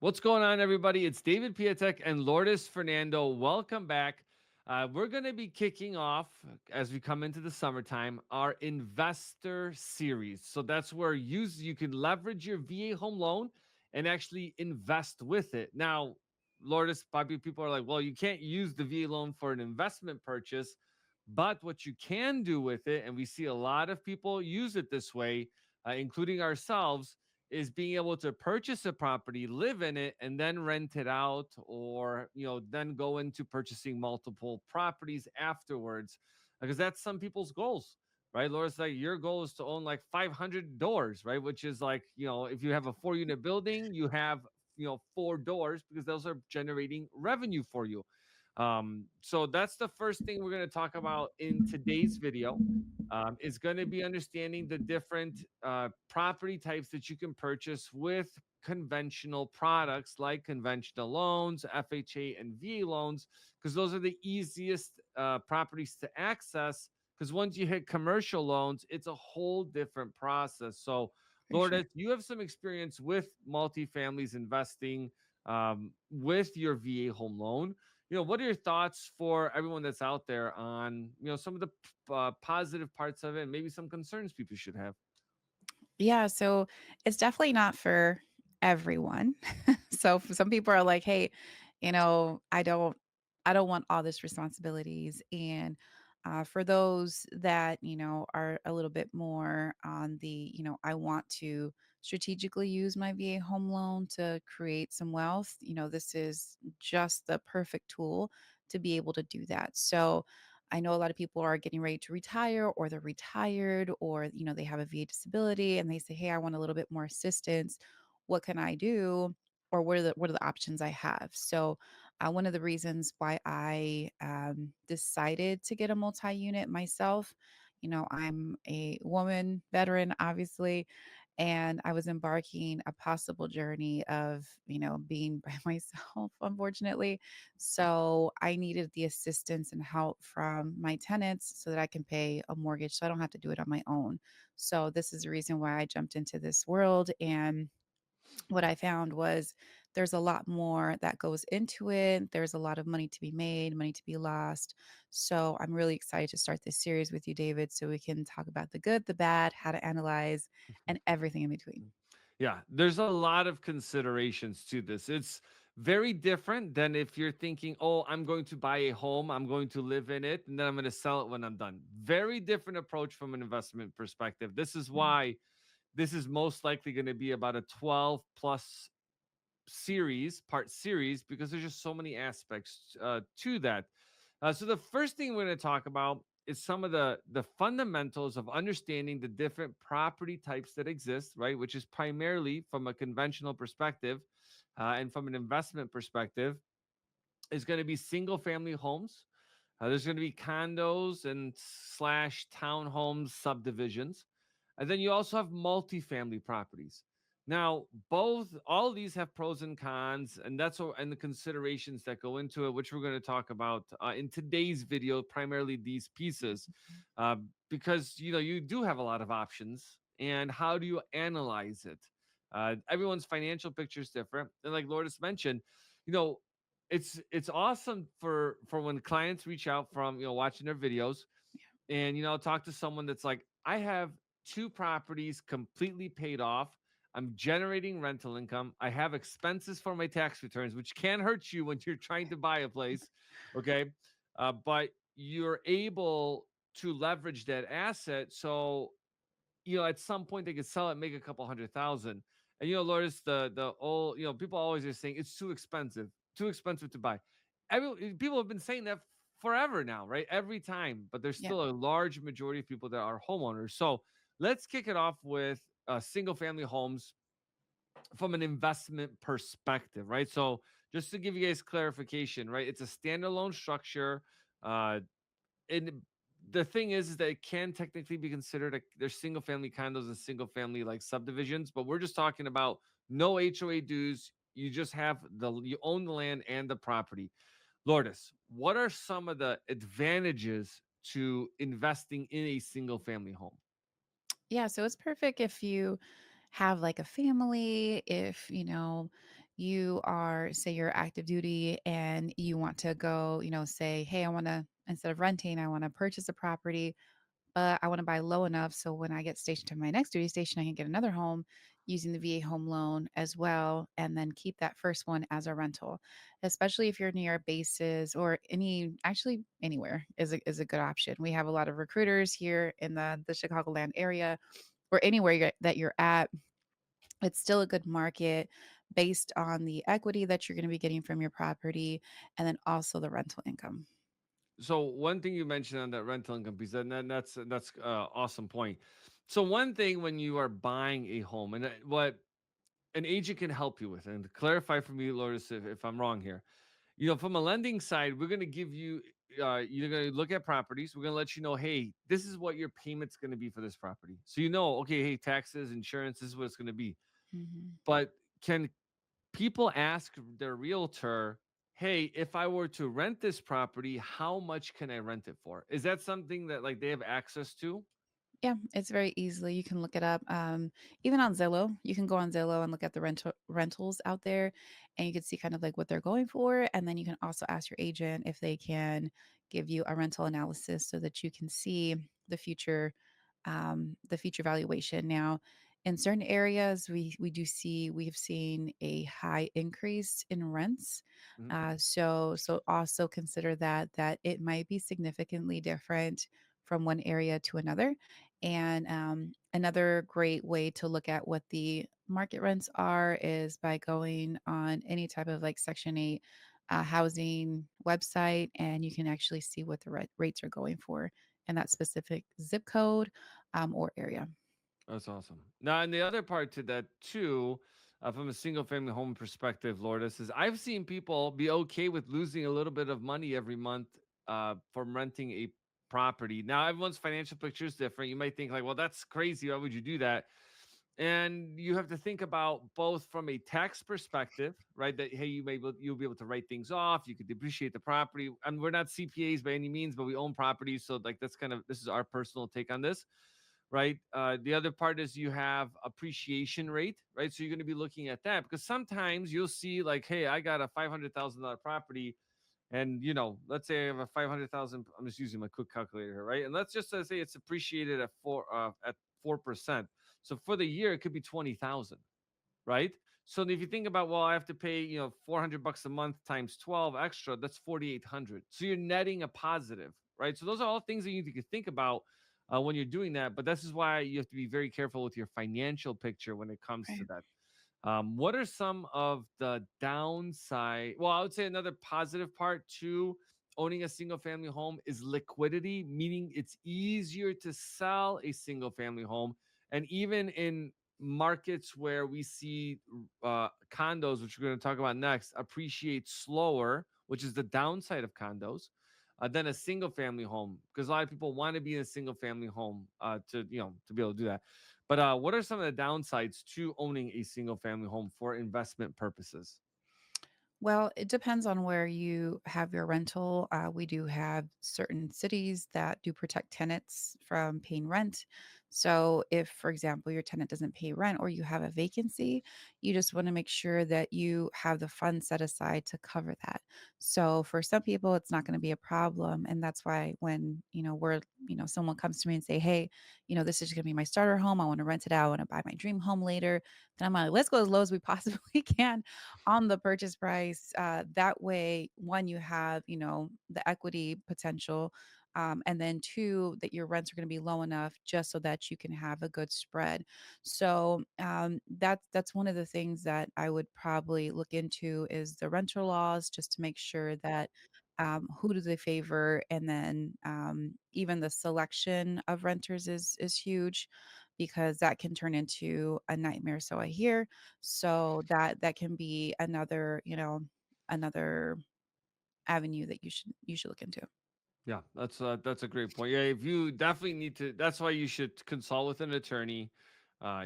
What's going on, everybody? It's David Piatek and Lourdes Fernando. Welcome back. We're going to be kicking off as we come into the summertime our investor series. So that's where you can leverage your VA home loan and actually invest with it. Now, Lourdes, probably people are like, well, you can't use the VA loan for an investment purchase, but what you can do with it, and we see a lot of people use it this way, including ourselves, is being able to purchase a property, live in it, and then rent it out, or then go into purchasing multiple properties afterwards, because that's some people's goals, right? Laura, it's like your goal is to own like 500 doors, right? Which is like, if you have a 4 unit building, you have four doors because those are generating revenue for you. So that's the first thing we're going to talk about in today's video. Is going to be understanding the different property types that you can purchase with conventional products like conventional loans, FHA, and VA loans, because those are the easiest properties to access. Because once you hit commercial loans, it's a whole different process. So, For Lourdes, sure. you have some experience with multifamilies investing with your VA home loan. What are your thoughts for everyone that's out there on some of the positive parts of it, and maybe some concerns people should have? Yeah, so it's definitely not for everyone. So for some people are like, "Hey, I don't want all this responsibilities." And for those that, are a little bit more on the, I want to strategically use my VA home loan to create some wealth, this is just the perfect tool to be able to do that. So I know a lot of people are getting ready to retire or they're retired or they have a VA disability and they say, "Hey, I want a little bit more assistance. What can I do?" Or what are the options I have? So, one of the reasons why I decided to get a multi-unit myself, I'm a woman veteran, obviously, and I was embarking a possible journey of, being by myself, unfortunately. So I needed the assistance and help from my tenants so that I can pay a mortgage so I don't have to do it on my own. So this is the reason why I jumped into this world. And what I found was there's a lot more that goes into it. There's a lot of money to be made, money to be lost. So I'm really excited to start this series with you, David, so we can talk about the good, the bad, how to analyze, and everything in between. Yeah, there's a lot of considerations to this. It's very different than if you're thinking, oh, I'm going to buy a home, I'm going to live in it, and then I'm going to sell it when I'm done. Very different approach from an investment perspective. This is Mm. why this is most likely going to be about a 12 plus part series, because there's just so many aspects to that. So the first thing we're going to talk about is some of the fundamentals of understanding the different property types that exist, right? Which is primarily from a conventional perspective, and from an investment perspective, is going to be single family homes. There's going to be condos and slash townhomes subdivisions. And then you also have multifamily properties. Now, all of these have pros and cons, and and the considerations that go into it, which we're going to talk about in today's video, primarily these pieces, uh, because you do have a lot of options, and how do you analyze it? Everyone's financial picture is different, and like Lourdes mentioned, you know, it's awesome for when clients reach out from watching their videos, and talk to someone that's like, I have two properties completely paid off, I'm generating rental income, I have expenses for my tax returns, which can hurt you when you're trying to buy a place, okay, but you're able to leverage that asset. So at some point they could sell it, make a couple 100,000. And Loris, the old, people always are saying it's too expensive to buy. People have been saying that forever now, right? Every time, but there's Yeah. still a large majority of people that are homeowners. So let's kick it off with single family homes from an investment perspective, right? So just to give you guys clarification, right? It's a standalone structure. Uh, and the thing is that it can technically be considered there's single family condos and single family like subdivisions, but we're just talking about no HOA dues. You own the land and the property. Lourdes, what are some of the advantages to investing in a single family home? Yeah, so it's perfect if you have like a family, if, you are, say you're active duty and you want to go, say, hey, I want to, instead of renting, I want to purchase a property, but I want to buy low enough so when I get stationed to my next duty station, I can get another home using the VA home loan as well, and then keep that first one as a rental. Especially if you're near bases or actually anywhere is a good option. We have a lot of recruiters here in the Chicagoland area or anywhere that you're at. It's still a good market based on the equity that you're going to be getting from your property and then also the rental income. So one thing you mentioned on that rental income piece, and that's awesome point. So one thing when you are buying a home, and what an agent can help you with, and to clarify for me, Lourdes, if I'm wrong here, from a lending side, we're going to give you, you're going to look at properties. We're going to let you know, hey, this is what your payment's going to be for this property. So okay, hey, taxes, insurance, this is what it's going to be. Mhm. But can people ask their realtor, hey, if I were to rent this property, how much can I rent it for? Is that something that like they have access to? Yeah, it's very easily. You can look it up. Even on Zillow, you can go on Zillow and look at the rentals out there, and you can see kind of like what they're going for. And then you can also ask your agent if they can give you a rental analysis so that you can see the future valuation. Now, in certain areas, we have seen a high increase in rents. Mhm. So also consider that it might be significantly different from one area to another. And another great way to look at what the market rents are is by going on any type of like Section 8 housing website, and you can actually see what the rates are going for in that specific zip code or area. That's awesome. Now, and the other part to that too, from a single family home perspective, Lourdes, is I've seen people be okay with losing a little bit of money every month from renting a property. Now, everyone's financial picture is different. You might think like, well, that's crazy. Why would you do that? And you have to think about both from a tax perspective, right? That hey, you'll be able to write things off. You could depreciate the property. And we're not CPAs by any means, but we own properties, so like that's kind of this is our personal take on this, right? The other part is you have appreciation rate, right? So you're going to be looking at that because sometimes you'll see like, hey, I got a $500,000 property, and let's say I have a 500,000. I'm just using my quick calculator here, right? And let's just say it's appreciated at 4%. So for the year, it could be 20,000, right? So if you think about, well, I have to pay, $400 a month times 12 extra, that's 4,800. So you're netting a positive, right? So those are all things that you need to think about when you're doing that. But this is why you have to be very careful with your financial picture when it comes to Right. that. What are some of the downside? Well, I would say another positive part to owning a single family home is liquidity, meaning it's easier to sell a single family home. And even in markets where we see condos, which we're going to talk about next, appreciate slower, which is the downside of condos, than a single family home, because a lot of people want to be in a single family home to be able to do that. But what are some of the downsides to owning a single family home for investment purposes? Well, it depends on where you have your rental. We do have certain cities that do protect tenants from paying rent. So, if, for example, your tenant doesn't pay rent or you have a vacancy, you just want to make sure that you have the funds set aside to cover that. So, for some people, it's not going to be a problem, and that's why when someone comes to me and say, "Hey, this is going to be my starter home. I want to rent it out. I want to buy my dream home later," then I'm like, "Let's go as low as we possibly can." On the purchase price. That way, one, you have, the equity potential. And then two, that your rents are going to be low enough just so that you can have a good spread. So that's one of the things that I would probably look into is the rental laws, just to make sure that who do they favor, and then even the selection of renters is huge because that can turn into a nightmare. So I hear so that can be another avenue that you should look into. Yeah, that's a great point. Yeah, if you definitely need to, that's why you should consult with an attorney.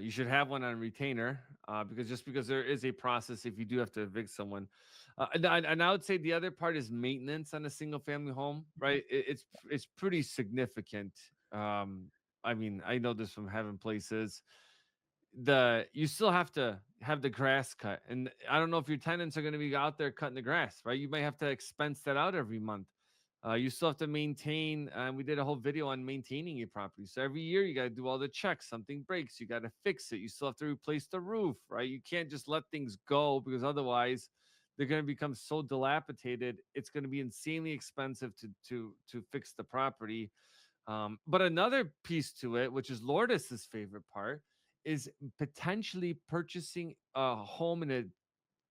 You should have one on retainer, because just because there is a process if you do have to evict someone. And I would say the other part is maintenance on a single family home, right? It's pretty significant. I mean, I know this from having places. You still have to have the grass cut. And I don't know if your tenants are going to be out there cutting the grass, right? You might have to expense that out every month. You still have to maintain. We did a whole video on maintaining your property. So every year you got to do all the checks. Something breaks, you got to fix it. You still have to replace the roof, right? You can't just let things go because otherwise they're going to become so dilapidated. It's going to be insanely expensive to fix the property. But another piece to it, which is Lourdes's favorite part, is potentially purchasing a home in a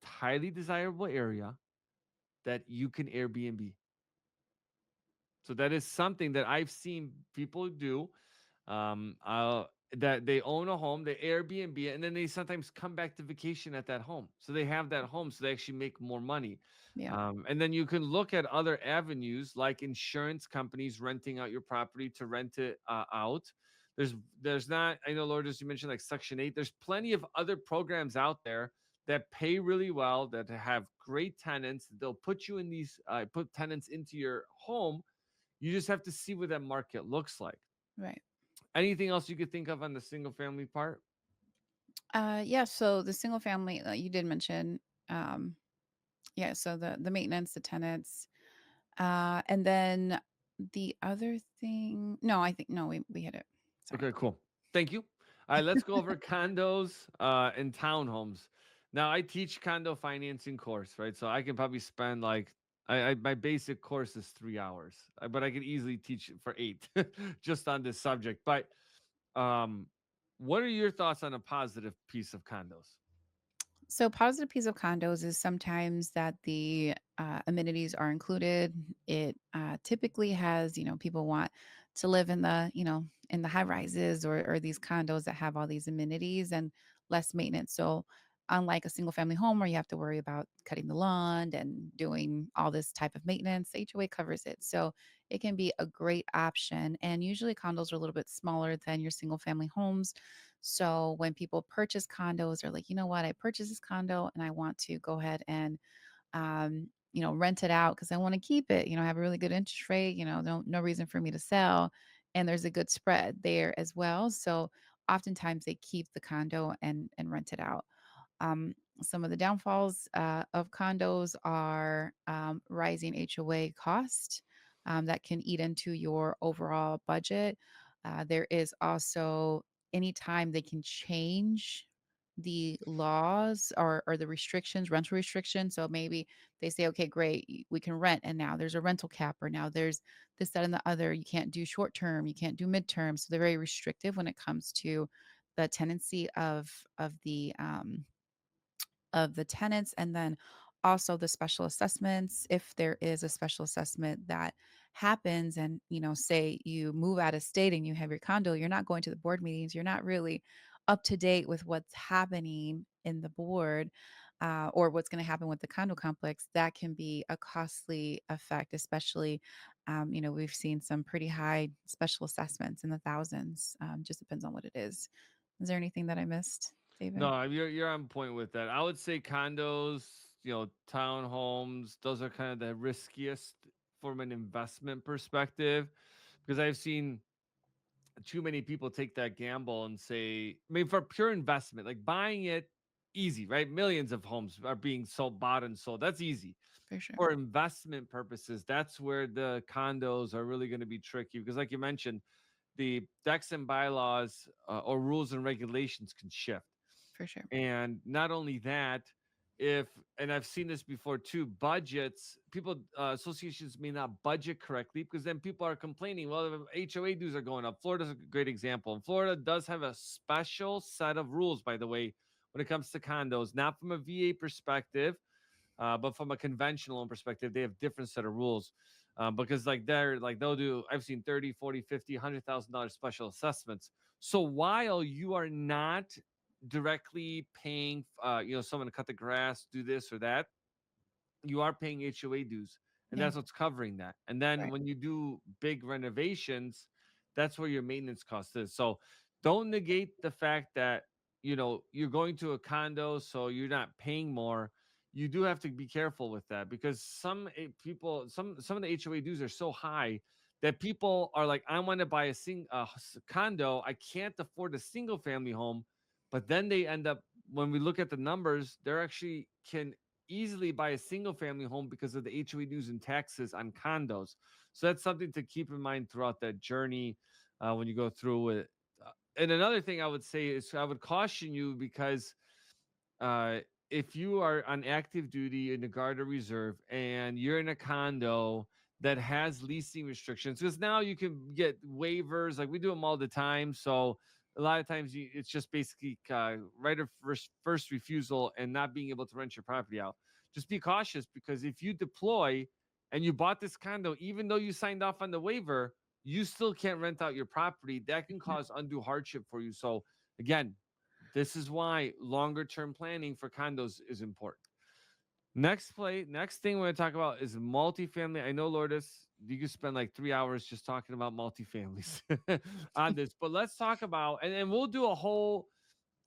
highly desirable area that you can Airbnb. So that is something that I've seen people do. That they own a home, they Airbnb it, and then they sometimes come back to vacation at that home. So they have that home, so they actually make more money. Yeah. And then you can look at other avenues like insurance companies renting out your property to rent it out. There's not, I know, Lord, as you mentioned, like Section 8. There's plenty of other programs out there that pay really well, that have great tenants. They'll put you in these, put tenants into your home. You just have to see what that market looks like. Right. Anything else you could think of on the single family part? Yeah. So the single family you did mention, um, yeah. So the maintenance, the tenants, and then the other thing. No, I think no, we hit it. Sorry. Okay, cool. Thank you. All right, let's go over condos and townhomes. Now, I teach condo financing course, right? So I can probably spend like my basic course is 3 hours, but I could easily teach it for eight just on this subject. But um, what are your thoughts on a positive piece of condos? So positive piece of condos is sometimes that the amenities are included. It typically has, people want to live in the, in the high rises or these condos that have all these amenities and less maintenance. So unlike a single family home where you have to worry about cutting the lawn and doing all this type of maintenance, HOA covers it. So it can be a great option. And usually condos are a little bit smaller than your single family homes. So when people purchase condos, they're like, you know what, I purchased this condo and I want to go ahead and rent it out because I want to keep it. Have a really good interest rate. No reason for me to sell, and there's a good spread there as well. So oftentimes they keep the condo and rent it out. Some of the downfalls of condos are rising HOA cost that can eat into your overall budget. There is also anytime they can change the laws or the restrictions, rental restrictions. So maybe they say, okay, great, we can rent, and now there's a rental cap, or now there's this, that, and the other. You can't do short term, you can't do midterm. So they're very restrictive when it comes to the tenancy of the tenants, and then also the special assessments. If there is a special assessment that happens, and say you move out of state and you have your condo, you're not going to the board meetings, you're not really up to date with what's happening in the board, or what's going to happen with the condo complex. That can be a costly effect, especially we've seen some pretty high special assessments in the thousands. Just depends on what it is there anything that I missed, David? No, you're on point with that. I would say condos, townhomes, those are kind of the riskiest from an investment perspective because I've seen too many people take that gamble and say, I mean, for pure investment, like buying it, easy, right? Millions of homes are being sold, bought and sold. That's easy. For sure. For investment purposes, that's where the condos are really going to be tricky because, like you mentioned, the decks and bylaws or rules and regulations can shift. For sure. And not only that, if and I've seen this before too, budgets, people associations may not budget correctly because then people are complaining. Well, the HOA dues are going up. Florida's a great example. And Florida does have a special set of rules, by the way, when it comes to condos, not from a VA perspective, but from a conventional loan perspective, they have different set of rules. Because they'll do, I've seen 30, 40, 50, $100,000 special assessments. So while you are not directly paying, someone to cut the grass, do this or that, you are paying HOA dues, and Yeah. that's what's covering that. And then Right. when you do big renovations, that's where your maintenance cost is. So don't negate the fact that you're going to a condo, so you're not paying more. You do have to be careful with that because people, some of the HOA dues are so high that people are like, I want to buy a condo. I can't afford a single family home, but then they end up when we look at the numbers, they're actually can easily buy a single family home because of the HOA dues and taxes on condos. So that's something to keep in mind throughout that journey when you go through it. And another thing I would say is I would caution you because uh, if you are on active duty in the guard or reserve and you're in a condo that has leasing restrictions, because now you can get waivers, like we do them all the time. So a lot of times it's just basically right of first refusal and not being able to rent your property out. Just be cautious because if you deploy and you bought this condo, even though you signed off on the waiver, you still can't rent out your property. That can Yeah. cause undue hardship for you. So again, this is why longer term planning for condos is important. Next thing we're going to talk about is multifamily. I know, Lourdes, you could spend like 3 hours just talking about multifamilies on this, but let's talk about, and we'll do a whole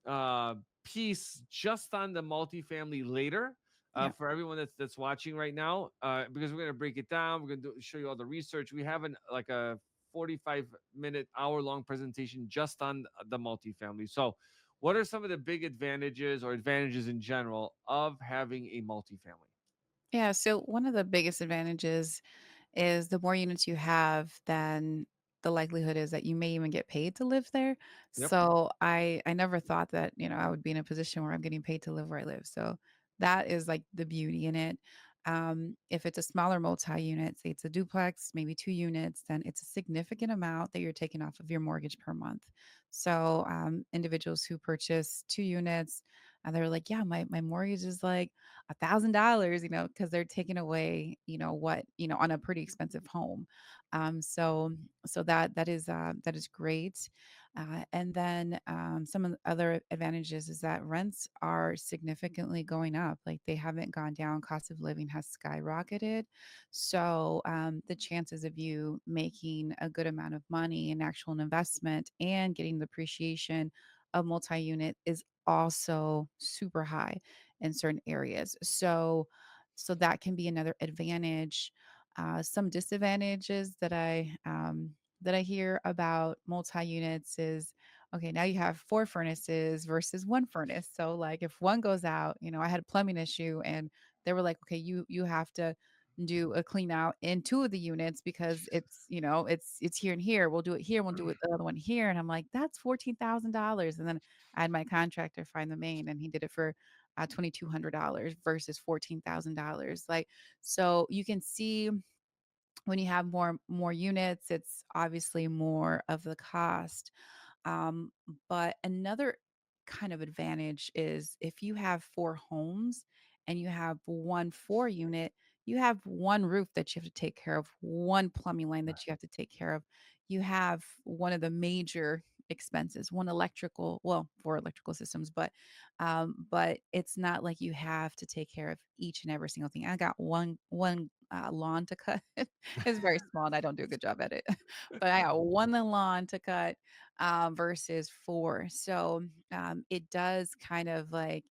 uh, piece just on the multifamily later Yeah. for everyone that's watching right now, because we're going to break it down. We're going to show you all the research. We have an like a 45-minute, hour-long presentation just on the multifamily. So, what are some of the big advantages or advantages in general of having a multifamily? Yeah. So one of the biggest advantages is the more units you have, then the likelihood is that you may even get paid to live there. Yep. So I never thought that, I would be in a position where I'm getting paid to live where I live. So that is like the beauty in it. If it's a smaller multi-unit, say it's a duplex, maybe 2 units, then it's a significant amount that you're taking off of your mortgage per month. So individuals who purchase 2 units, and they're like, yeah, my mortgage is like $1,000, because they're taking away, what, on a pretty expensive home. So that is great. And then some of the other advantages is that rents are significantly going up. Like they haven't gone down. Cost of living has skyrocketed. So the chances of you making a good amount of money in actual investment and getting the appreciation of multi-unit is also super high in certain areas. So that can be another advantage. Some disadvantages that I hear about multi units is, okay, now you have 4 furnaces versus 1 furnace. So like if one goes out, I had a plumbing issue and they were like, okay, you have to do a clean out in 2 of the units because it's here and here. We'll do it here. We'll do it the other one here. And I'm like, that's $14,000. And then I had my contractor find the main, and he did it for $2,200 versus $14,000. Like, so you can see when you have more units, it's obviously more of the cost. Um, but another kind of advantage is if you have 4 homes and you have 1 4 unit, you have one roof that you have to take care of, one plumbing line that you have to take care of. You have one of the major expenses, one electrical, well, 4 electrical systems, but it's not like you have to take care of each and every single thing. I got one lawn to cut. It's very small and I don't do a good job at it. But I got one lawn to cut versus 4. So it does kind of like,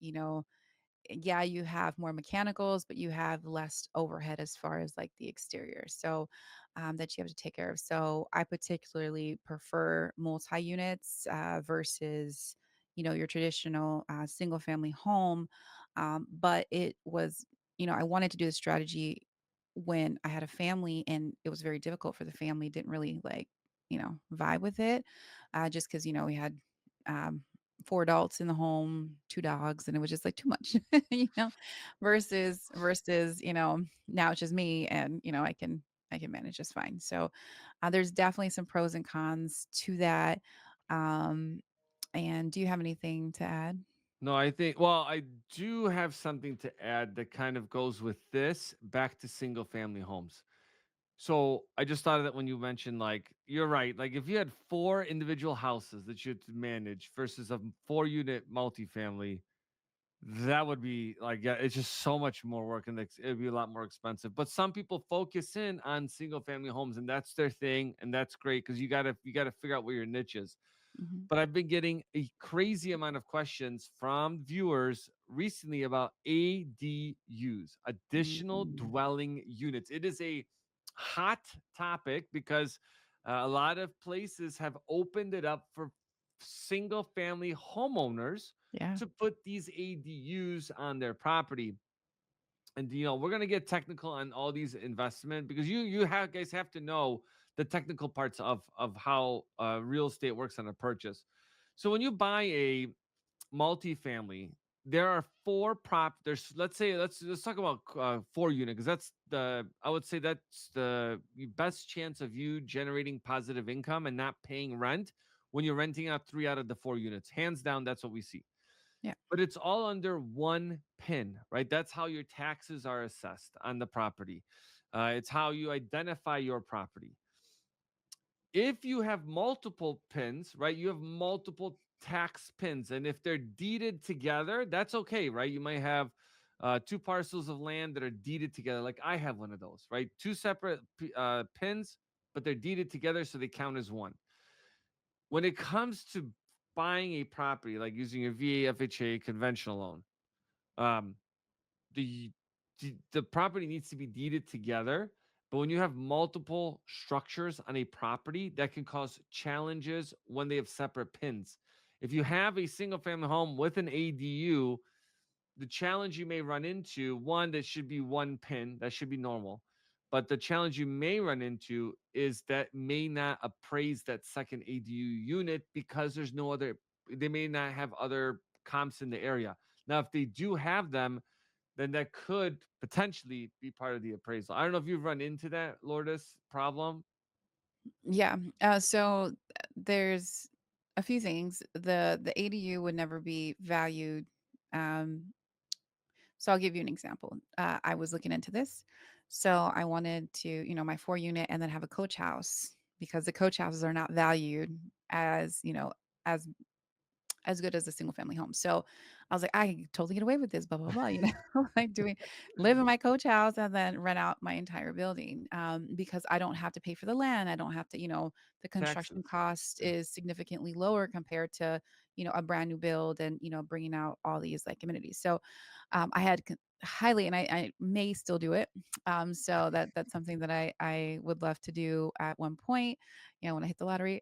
yeah, you have more mechanicals, but you have less overhead as far as like the exterior. So that you have to take care of. So I particularly prefer multi units versus, your traditional single family home. But it was, I wanted to do the strategy when I had a family, and it was very difficult for the family. Didn't really like, vibe with it, just because we had um, 4 adults in the home, 2 dogs, and it was just, like, too much, you know, versus, now it's just me and, I can manage just fine. So, there's definitely some pros and cons to that. Um, and do you have anything to add? No, I think, well, I do have something to add that kind of goes with this back to single family homes. So I just thought of that when you mentioned, like, you're right. Like, if you had four individual houses that you had to manage versus a 4 unit multifamily, that would be like, yeah, it's just so much more work and it'd be a lot more expensive. But some people focus in on single family homes and that's their thing. And that's great because you gotta figure out where your niche is. Mhm. But I've been getting a crazy amount of questions from viewers recently about ADUs, additional Mm. dwelling units. It is a hot topic because a lot of places have opened it up for single family homeowners Yeah. to put these ADUs on their property. And we're gonna get technical on all these investment, because you have guys have to know the technical parts of how real estate works on a purchase. So when you buy a multifamily, there are four prop. There's let's say let's talk about four unit, because that's the I would say that's the best chance of you generating positive income and not paying rent when you're renting out three out of the four units. Hands down, that's what we see. Yeah. But it's all under one pin, right? That's how your taxes are assessed on the property. It's how you identify your property. If you have multiple pins, right, you have multiple tax pins. And if they're deeded together, that's okay, right? You might have two parcels of land that are deeded together. Like I have one of those, right? Two separate pins, but they're deeded together, so they count as one. When it comes to buying a property, like using a VA, FHA, conventional loan, um, the the property needs to be deeded together. But when you have multiple structures on a property, that can cause challenges when they have separate pins. If you have a single family home with an ADU, the challenge you may run into, one, that should be one pin, that should be normal. But the challenge you may run into is that may not appraise that second ADU unit because there's no other, they may not have other comps in the area. Now, if they do have them, then that could potentially be part of the appraisal. I don't know if you've run into that, Lourdes, problem. Yeah. So there's a few things. The ADU would never be valued. Um, so I'll give you an example. I was looking into this. So I wanted to, my 4 unit and then have a coach house because the coach houses are not valued as, as as good as a single family home. So I was like, I can totally get away with this, blah, blah, blah, like live in my coach house and then rent out my entire building because I don't have to pay for the land. I don't have to, the construction Taxes. cost Yeah. is significantly lower compared to, a brand new build and, bringing out all these like amenities. So I had highly, and I may still do it. So that's something that I would love to do at one point, when I hit the lottery.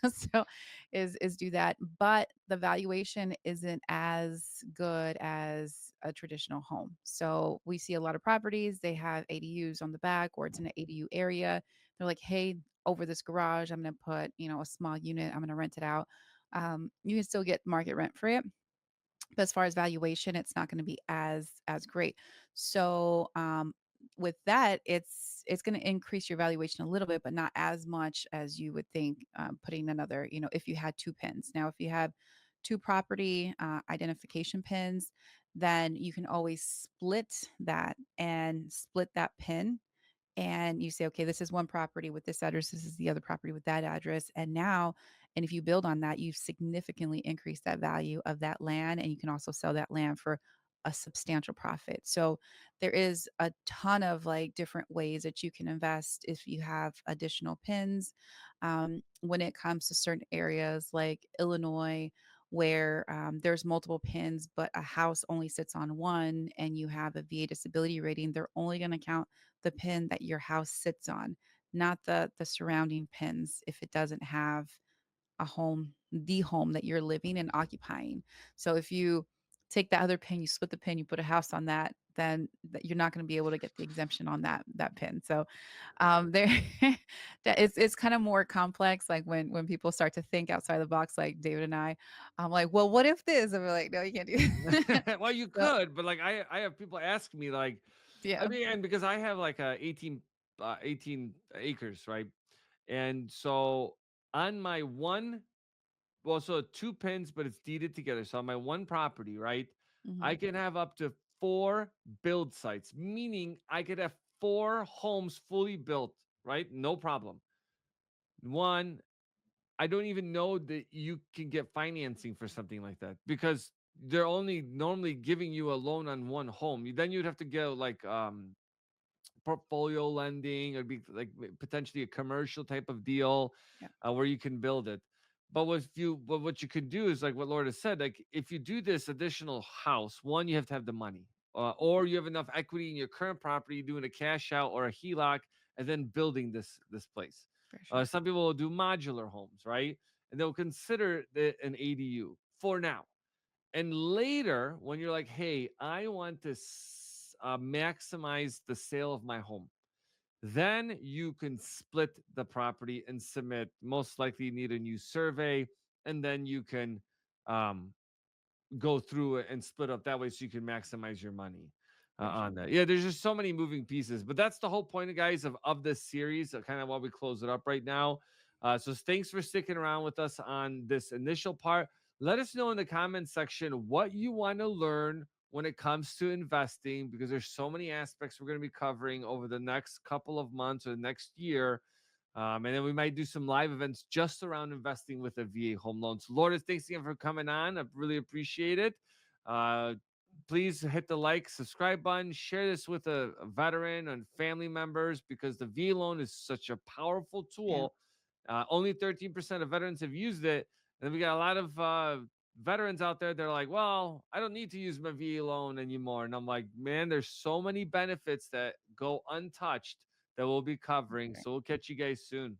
So is do that, but the valuation isn't as good as a traditional home. So we see a lot of properties, they have ADUs on the back or it's in an ADU area. They're like, "Hey, over this garage, I'm going to put, a small unit. I'm going to rent it out." You can still get market rent for it, but as far as valuation, it's not gonna be as great. So, with that, it's gonna increase your valuation a little bit, but not as much as you would think, putting another if you had 2 pins. Now, if you have 2 property, identification pins, then you can always split that pin and you say, okay, this is one property with this address, this is the other property with that address. And if you build on that, you've significantly increased that value of that land. And you can also sell that land for a substantial profit. So there is a ton of like different ways that you can invest if you have additional pins. When it comes to certain areas like Illinois, where there's multiple pins, but a house only sits on one, and you have a VA disability rating, they're only going to count the pin that your house sits on, not the surrounding pins if it doesn't have a home, the home that you're living and occupying. So if you take that other pin, you split the pin, you put a house on that, then you're not going to be able to get the exemption on that pin. So there, that it's kind of more complex. Like when people start to think outside the box, like David and I'm like, well, what if this? And we're like, no, you can't do. That. Well, you So could, but like I have people ask me like, I yeah. mean, and because I have like 18 acres, right? And so on my one, well, so two pins, but it's deeded together. So on my one property, right, I Hmm. can have up to four build sites, meaning I could have four homes fully built, right? No problem. One, I don't even know that you can get financing for something like that, because they're only normally giving you a loan on one home. Then you'd have to get like portfolio lending. It'd be like potentially a commercial type of deal Yeah. where you can build it. But what you could do is like what Laura said. Like if you do this additional house, one, you have to have the money, or you have enough equity in your current property, doing a cash out or a HELOC, and then building this place. For sure. Some people will do modular homes, right? And they'll consider an ADU for now. And later, when you're like, hey, I want to maximize the sale of my home, then you can split the property and submit. Most likely, you need a new survey, and then you can um, go through it and split up that way so you can maximize your money For on that. sure. Yeah, there's just so many moving pieces, but that's the whole point, guys, of this series. Kind of why we close it up right now. So thanks for sticking around with us on this initial part. Let us know in the comments section what you want to learn when it comes to investing, because there's so many aspects we're going to be covering over the next couple of months or the next year. And then we might do some live events just around investing with a VA home loan. So, Lourdes, thanks again for coming on. I really appreciate it. Uh, Please hit the like, subscribe button, share this with a veteran and family members, because the VA loan is such a powerful Yeah. tool. Only 13% of veterans have used it. And we got a lot of veterans out there. They're like, well, I don't need to use my VA loan anymore. And I'm like, man, there's so many benefits that go untouched that we'll be covering. Right. So we'll catch you guys soon.